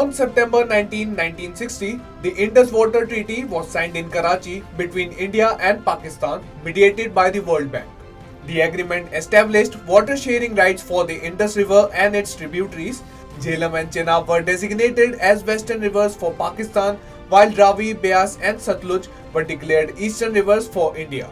On September 19, 1960, the Indus Water Treaty was signed in Karachi between India and Pakistan, mediated by the World Bank. The agreement established water sharing rights for the Indus River and its tributaries. Jhelum and Chenab were designated as western rivers for Pakistan, while Ravi, Beas, and Satluj were declared eastern rivers for India.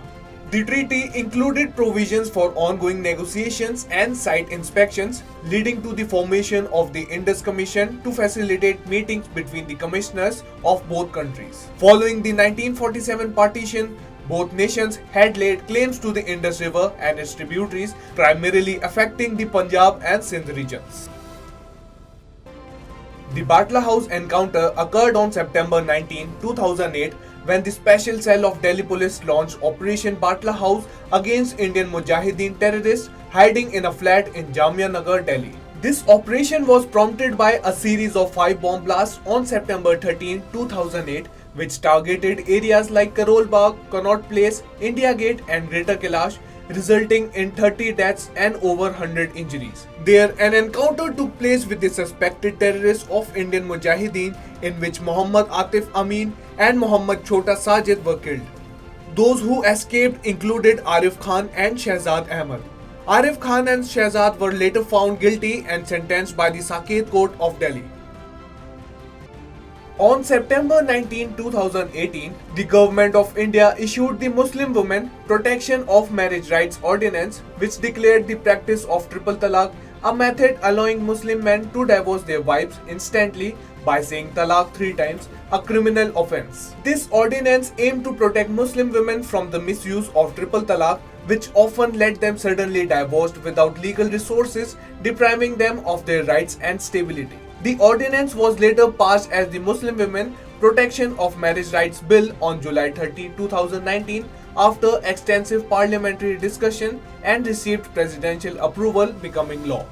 The treaty included provisions for ongoing negotiations and site inspections, leading to the formation of the Indus Commission to facilitate meetings between the commissioners of both countries. Following the 1947 partition, both nations had laid claims to the Indus River and its tributaries, primarily affecting the Punjab and Sindh regions. The Batla House encounter occurred on September 19, 2008, when the Special Cell of Delhi Police launched Operation Batla House against Indian Mujahideen terrorists hiding in a flat in Jamia Nagar, Delhi. This operation was prompted by a series of 5 bomb blasts on September 13, 2008, which targeted areas like Karol Bagh, Connaught Place, India Gate, and Greater Kailash, resulting in 30 deaths and over 100 injuries. There, an encounter took place with the suspected terrorists of Indian Mujahideen, in which Muhammad Atif Amin and Muhammad Chota Sajid were killed. Those who escaped included Arif Khan and Shehzad Ahmed. Arif Khan and Shehzad were later found guilty and sentenced by the Saket Court of Delhi. On September 19, 2018, the Government of India issued the Muslim Women Protection of Marriage Rights Ordinance, which declared the practice of triple talaq, a method allowing Muslim men to divorce their wives instantly by saying talaq 3 times, a criminal offence. This ordinance aimed to protect Muslim women from the misuse of triple talaq, which often led them suddenly divorced without legal resources, depriving them of their rights and stability. The ordinance was later passed as the Muslim Women Protection of Marriage Rights Bill on July 30, 2019, after extensive parliamentary discussion and received presidential approval, becoming law.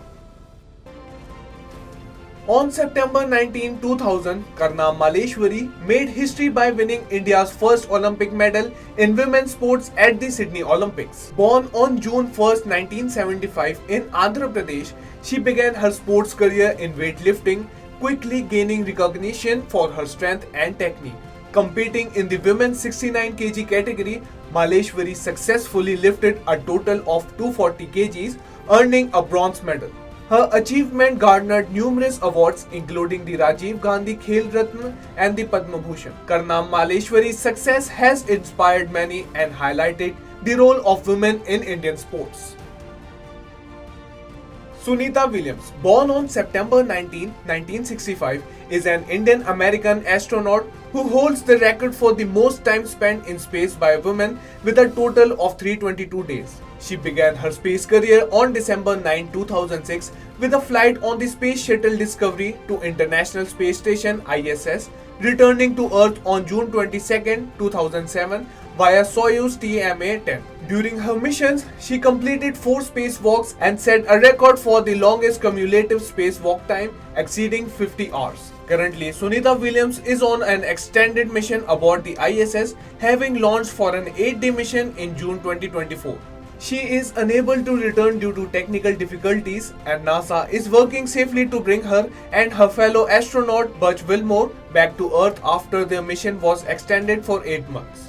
On September 19, 2000, Karnam Malleshwari made history by winning India's first Olympic medal in women's sports at the Sydney Olympics. Born on June 1, 1975 in Andhra Pradesh, she began her sports career in weightlifting, quickly gaining recognition for her strength and technique. Competing in the women's 69 kg category, Malleshwari successfully lifted a total of 240 kgs, earning a bronze medal. Her achievement garnered numerous awards, including the Rajiv Gandhi Khel Ratna and the Padma Bhushan. Karnam Malleshwari's success has inspired many and highlighted the role of women in Indian sports. Sunita Williams, born on September 19, 1965, is an Indian-American astronaut who holds the record for the most time spent in space by a woman with a total of 322 days. She began her space career on December 9, 2006 with a flight on the Space Shuttle Discovery to International Space Station ISS, returning to Earth on June 22, 2007 via Soyuz TMA-10. During her missions, she completed 4 spacewalks and set a record for the longest cumulative spacewalk time, exceeding 50 hours. Currently, Sunita Williams is on an extended mission aboard the ISS, having launched for an 8-day mission in June 2024. She is unable to return due to technical difficulties, and NASA is working safely to bring her and her fellow astronaut Buzz Wilmore back to Earth after their mission was extended for 8 months.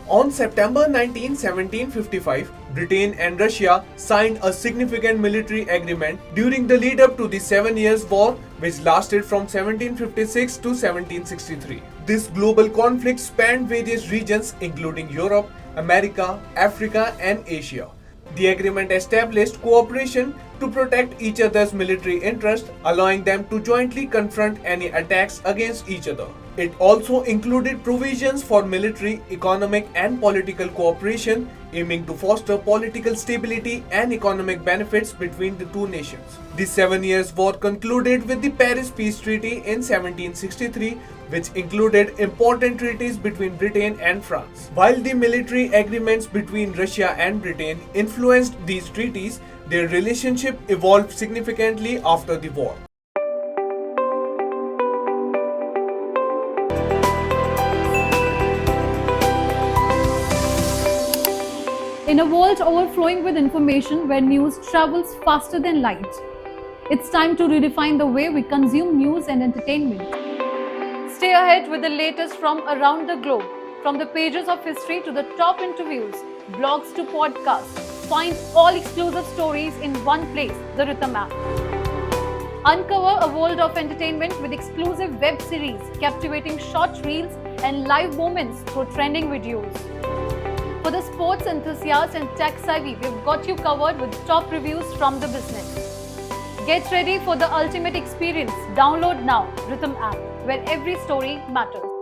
On September 19, 1755, Britain and Russia signed a significant military agreement during the lead-up to the 7 Years' War, which lasted from 1756 to 1763. This global conflict spanned various regions including Europe, America, Africa, and Asia. The agreement established cooperation to protect each other's military interests, allowing them to jointly confront any attacks against each other. It also included provisions for military, economic, and political cooperation, aiming to foster political stability and economic benefits between the two nations. The 7 Years' War concluded with the Paris Peace Treaty in 1763, which included important treaties between Britain and France. While the military agreements between Russia and Britain influenced these treaties, their relationship evolved significantly after the war. In a world overflowing with information where news travels faster than light, It's time to redefine the way we consume news and entertainment. Stay ahead with the latest from around the globe. From the pages of history to the top interviews, blogs to podcasts, find all exclusive stories in one place, the Rhythm app. Uncover a world of entertainment with exclusive web series, captivating short reels and live moments through trending videos. For the sports enthusiast and tech savvy, we've got you covered with top reviews from the business. Get ready for the ultimate experience. Download now Rhythm app, where every story matters.